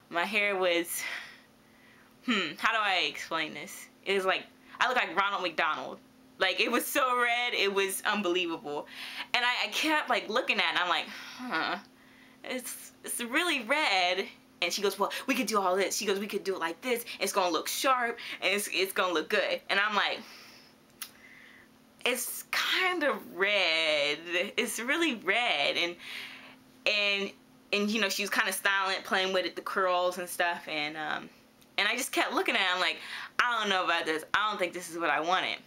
My hair was, how do I explain this? It was like, I look like Ronald McDonald. Like, it was so red, it was unbelievable. And I kept like looking at it, and I'm like, it's really red. And she goes, well, we could do all this. She goes, we could do it like this. It's gonna look sharp, and it's gonna look good. And I'm like, it's kind of red. It's really red. And you know, she was kind of styling, playing with it, the curls and stuff. And I just kept looking at it. I'm like, I don't know about this. I don't think this is what I wanted.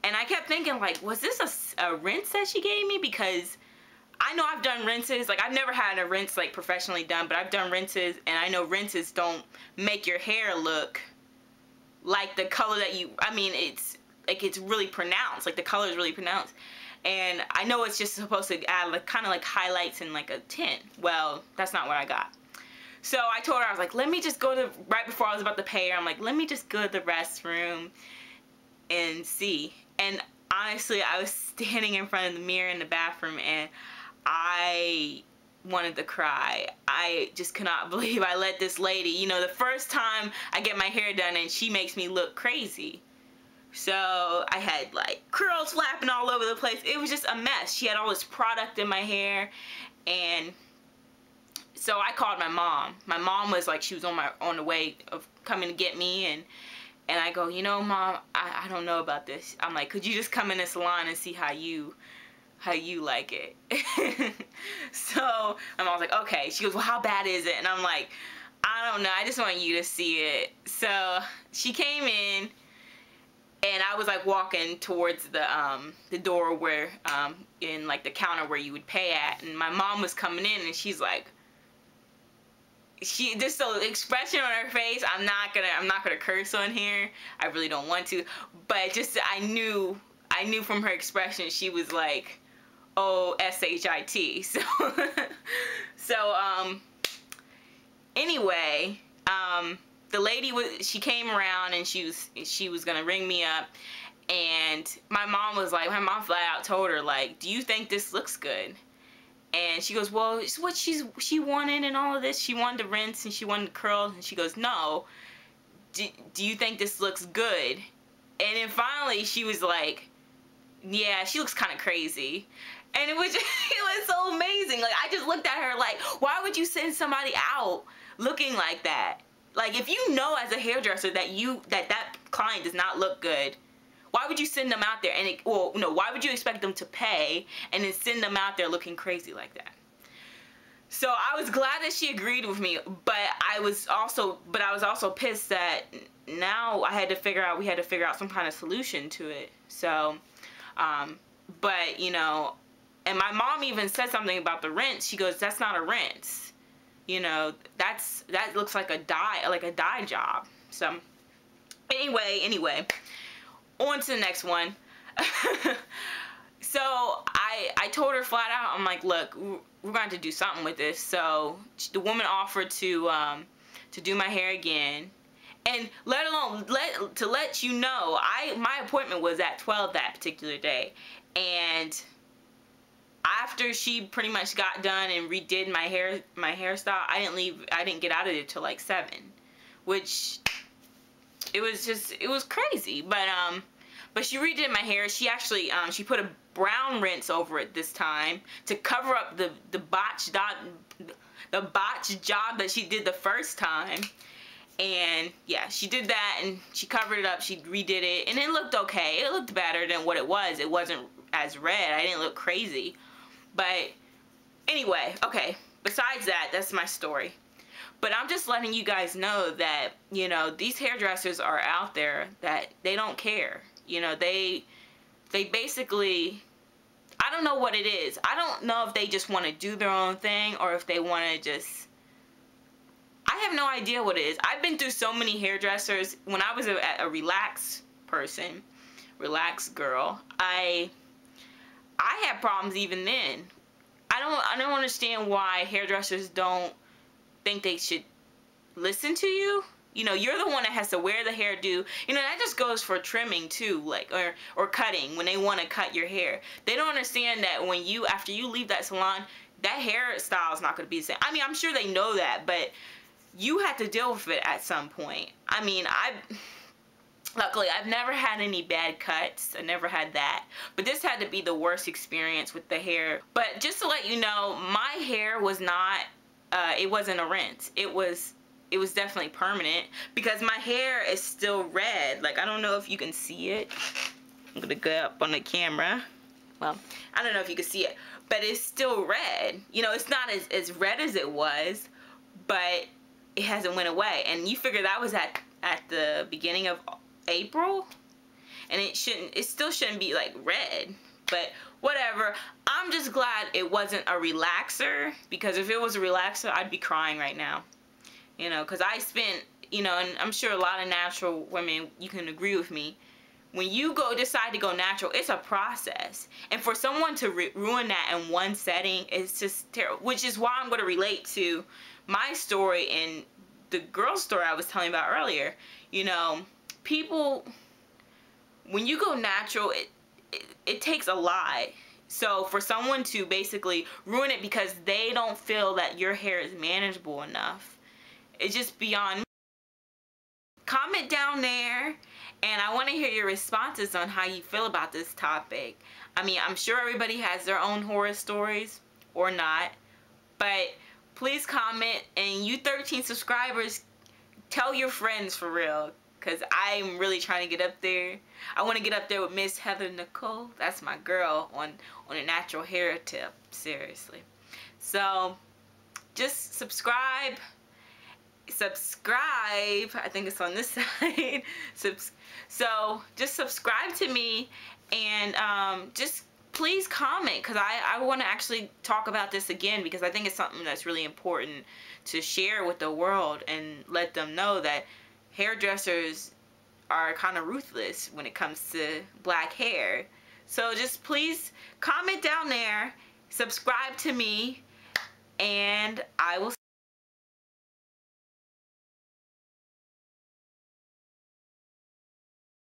And I kept thinking, like, was this a rinse that she gave me? Because I know I've done rinses. Like, I've never had a rinse, like, professionally done. But I've done rinses. And I know rinses don't make your hair look like the color that you... I mean, it's like, it's really pronounced. Like, the color is really pronounced. And I know it's just supposed to add, like, kind of like highlights and, like, a tint. Well, that's not what I got. So I told her, I was like, let me just go to... Right before I was about to pay her, I'm like, let me just go to the restroom and see. And honestly, I was standing in front of the mirror in the bathroom, and I wanted to cry. I just could not believe I let this lady, you know, the first time I get my hair done and she makes me look crazy. So I had like curls flapping all over the place. It was just a mess. She had all this product in my hair, and so I called my mom. My mom was like, she was on the way of coming to get me, and I go, you know, Mom, I don't know about this. I'm like, could you just come in the salon and see how you like it? So my mom's like, okay. She goes, well, how bad is it? And I'm like, I don't know. I just want you to see it. So she came in, and I was like walking towards the door where in like the counter where you would pay at, and my mom was coming in, and she's like, just the expression on her face, I'm not gonna curse on here. I really don't want to, but just I knew from her expression she was like, oh, S-H-I-T. So anyway, the lady she came around, and she was gonna ring me up, and my mom flat out told her, like, do you think this looks good? And she goes, well, it's what she wanted and all of this. She wanted to rinse, and she wanted curls, and she goes, no, do you think this looks good? And then finally she was like, yeah, she looks kind of crazy. And it was so amazing. Like, I just looked at her like, why would you send somebody out looking like that? Like, if you know as a hairdresser that client does not look good, why would you send them out there? And why would you expect them to pay and then send them out there looking crazy like that? So I was glad that she agreed with me, but I was also pissed that now we had to figure out some kind of solution to it. So, but you know, and my mom even said something about the rinse. She goes, that's not a rinse. You know, that looks like a dye job. So anyway. On to the next one. So I told her flat out, I'm like, look, we're going to do something with this. So the woman offered to do my hair again, and to let you know, my appointment was at 12 that particular day, and after she pretty much got done and redid my hairstyle, I didn't get out of there till like 7, which it was crazy. But she redid my hair. She actually she put a brown rinse over it this time to cover up the botch job that she did the first time. And yeah, she did that, and she covered it up. She redid it, and it looked okay. It looked better than what it was. It wasn't as red. I didn't look crazy. But anyway, okay. Besides that, that's my story. But I'm just letting you guys know that, you know, these hairdressers are out there that they don't care. You know, they basically, I don't know what it is. I don't know if they just want to do their own thing, or if they want to just, I have no idea what it is. I've been through so many hairdressers. When I was a relaxed person, relaxed girl, I had problems even then. I don't understand why hairdressers don't think they should listen to you. You know, you're the one that has to wear the hairdo. You know, that just goes for trimming too, like, or cutting, when they want to cut your hair. They don't understand that after you leave that salon, that hairstyle is not going to be the same. I mean, I'm sure they know that, but you had to deal with it at some point. I mean, luckily, I've never had any bad cuts. I never had that. But this had to be the worst experience with the hair. But just to let you know, my hair was not, it wasn't a rinse. It was definitely permanent because my hair is still red. Like, I don't know if you can see it. I'm gonna go up on the camera. Well, I don't know if you can see it, but it's still red. You know, it's not as red as it was, but it hasn't went away. And you figure that was at the beginning of April, and it still shouldn't be like red, but whatever. I'm just glad it wasn't a relaxer, because if it was a relaxer, I'd be crying right now. You know, because I spent, you know, and I'm sure a lot of natural women, you can agree with me, when you decide to go natural, it's a process. And for someone to ruin that in one setting, it's just terrible. Which is why I'm going to relate to my story and the girl's story I was telling about earlier. You know, people, when you go natural, it takes a lot. So for someone to basically ruin it because they don't feel that your hair is manageable enough, it's just beyond me. Comment down there, and I want to hear your responses on how you feel about this topic. I mean, I'm sure everybody has their own horror stories, or not, but please comment, and you 13 subscribers, tell your friends for real, because I'm really trying to get up there. I want to get up there with Miss Heather Nicole. That's my girl on a natural hair tip, seriously. So just subscribe, I think it's on this side. So just subscribe to me, and just please comment, because I want to actually talk about this again, because I think it's something that's really important to share with the world and let them know that hairdressers are kind of ruthless when it comes to black hair. So just please comment down there, subscribe to me, and I will